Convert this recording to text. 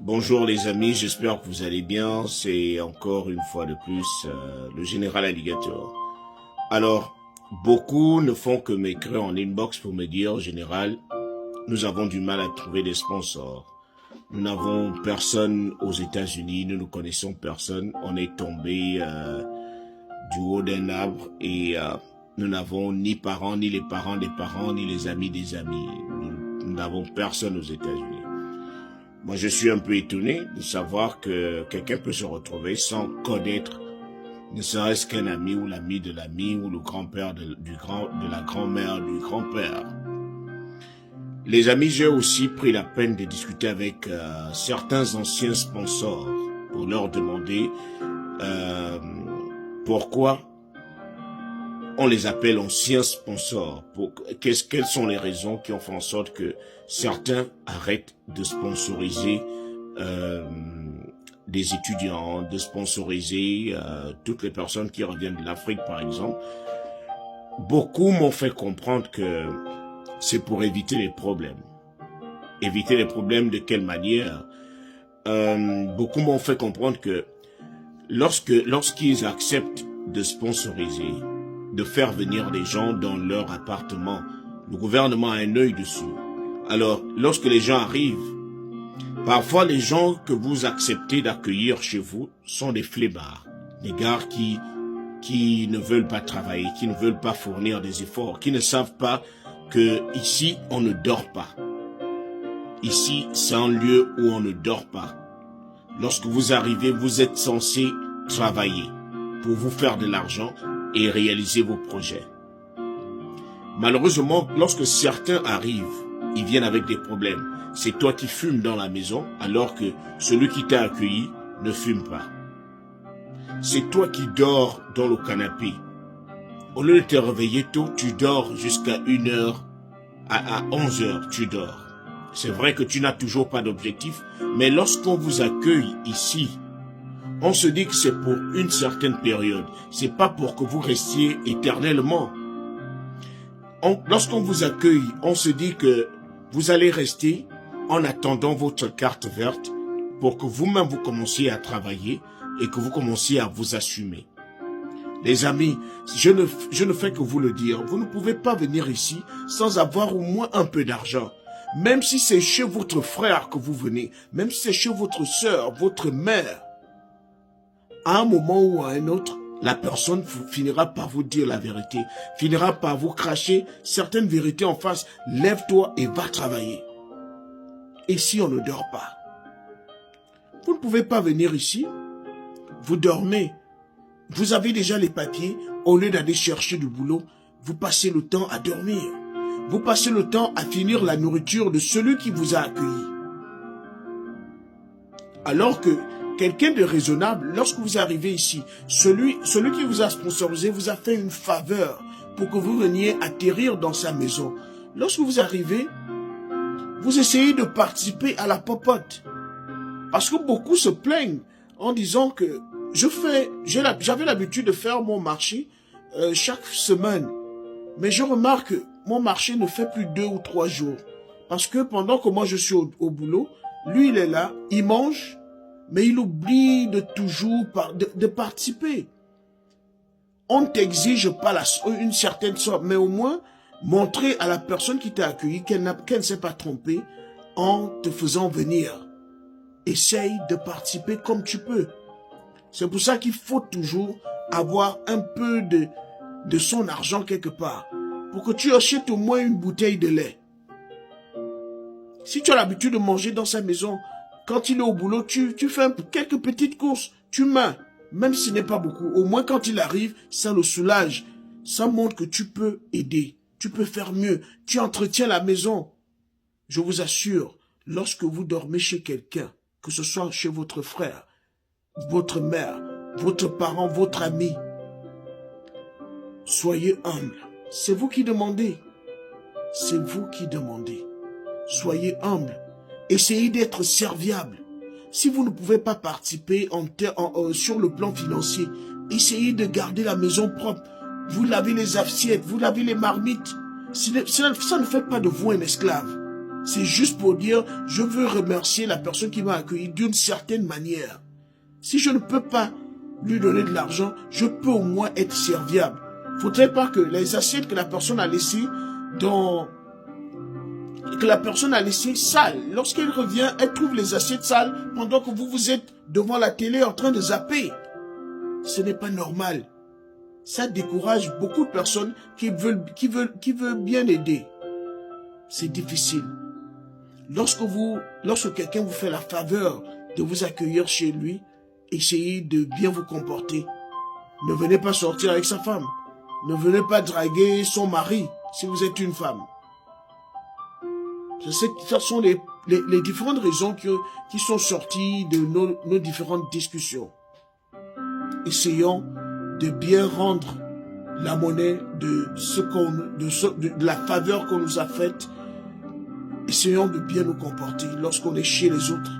Bonjour les amis, j'espère que vous allez bien. C'est encore une fois de plus le général Alligator. Alors, beaucoup ne font que m'écrire en inbox pour me dire, général, nous avons du mal à trouver des sponsors. Nous n'avons personne aux États-Unis, nous ne connaissons personne. On est tombé du haut d'un arbre et nous n'avons ni parents, ni les parents des parents, ni les amis des amis. Nous n'avons personne aux États-Unis. Moi, je suis un peu étonné de savoir que quelqu'un peut se retrouver sans connaître ne serait-ce qu'un ami ou l'ami de l'ami ou le grand-père de la grand-mère du grand-père. Les amis, j'ai aussi pris la peine de discuter avec certains anciens sponsors pour leur demander pourquoi on les appelle anciens sponsors. Quelles sont les raisons qui ont fait en sorte que certains arrêtent de sponsoriser des étudiants, de sponsoriser toutes les personnes qui reviennent de l'Afrique, par exemple. Beaucoup m'ont fait comprendre que c'est pour éviter les problèmes. Éviter les problèmes de quelle manière? Beaucoup m'ont fait comprendre que lorsqu'ils acceptent de sponsoriser, de faire venir des gens dans leur appartement, le gouvernement a un œil dessus. Alors, lorsque les gens arrivent, parfois les gens que vous acceptez d'accueillir chez vous sont des flemmards, des gars qui ne veulent pas travailler, qui ne veulent pas fournir des efforts, qui ne savent pas que ici on ne dort pas. Ici, c'est un lieu où on ne dort pas. Lorsque vous arrivez, vous êtes censé travailler pour vous faire de l'argent et réaliser vos projets. Malheureusement, lorsque certains arrivent, ils viennent avec des problèmes. C'est toi qui fumes dans la maison, alors que celui qui t'a accueilli ne fume pas. C'est toi qui dors dans le canapé. Au lieu de te réveiller tôt, tu dors jusqu'à 1h, à 11h, tu dors. C'est vrai que tu n'as toujours pas d'objectif, mais lorsqu'on vous accueille ici, on se dit que c'est pour une certaine période. C'est pas pour que vous restiez éternellement. Lorsqu'on vous accueille, on se dit que vous allez rester en attendant votre carte verte pour que vous-même vous commenciez à travailler et que vous commenciez à vous assumer. Les amis, je ne fais que vous le dire. Vous ne pouvez pas venir ici sans avoir au moins un peu d'argent. Même si c'est chez votre frère que vous venez, même si c'est chez votre sœur, votre mère, à un moment ou à un autre, la personne finira par vous dire la vérité, finira par vous cracher certaines vérités en face. Lève-toi et va travailler. Et si on ne dort pas, vous ne pouvez pas venir ici, vous dormez, vous avez déjà les papiers, au lieu d'aller chercher du boulot, vous passez le temps à dormir. Vous passez le temps à finir la nourriture de celui qui vous a accueilli. Alors que quelqu'un de raisonnable, lorsque vous arrivez ici, celui qui vous a sponsorisé vous a fait une faveur pour que vous veniez atterrir dans sa maison. Lorsque vous arrivez, vous essayez de participer à la popote. Parce que beaucoup se plaignent en disant que j'avais l'habitude de faire mon marché chaque semaine. Mais je remarque que mon marché ne fait plus 2 ou 3 jours. Parce que pendant que moi je suis au boulot, lui il est là, il mange, mais il oublie de toujours de participer. On ne t'exige pas une certaine somme, mais au moins montrer à la personne qui t'a accueilli qu'elle ne s'est pas trompée en te faisant venir. Essaye de participer comme tu peux. C'est pour ça qu'il faut toujours avoir un peu de son argent quelque part, pour que tu achètes au moins une bouteille de lait. Si tu as l'habitude de manger dans sa maison, quand il est au boulot, tu fais quelques petites courses, tu mets, même si ce n'est pas beaucoup. Au moins quand il arrive, ça le soulage. Ça montre que tu peux aider, tu peux faire mieux, tu entretiens la maison. Je vous assure, lorsque vous dormez chez quelqu'un, que ce soit chez votre frère, votre mère, votre parent, votre ami, soyez humble. C'est vous qui demandez. C'est vous qui demandez. Soyez humble. Essayez d'être serviable. Si vous ne pouvez pas participer sur le plan financier, essayez de garder la maison propre. Vous lavez les assiettes, vous lavez les marmites. Ça ne fait pas de vous un esclave. C'est juste pour dire, je veux remercier la personne qui m'a accueilli d'une certaine manière. Si je ne peux pas lui donner de l'argent, je peux au moins être serviable. Faudrait pas que les assiettes que la personne a laissées sales. Lorsqu'elle revient, elle trouve les assiettes sales pendant que vous êtes devant la télé en train de zapper. Ce n'est pas normal. Ça décourage beaucoup de personnes qui veulent bien aider. C'est difficile. Lorsque quelqu'un vous fait la faveur de vous accueillir chez lui, essayez de bien vous comporter. Ne venez pas sortir avec sa femme. Ne venez pas draguer son mari si vous êtes une femme. Ce sont les différentes raisons qui sont sorties de nos différentes discussions. Essayons de bien rendre la monnaie de la faveur qu'on nous a faite. Essayons de bien nous comporter lorsqu'on est chez les autres.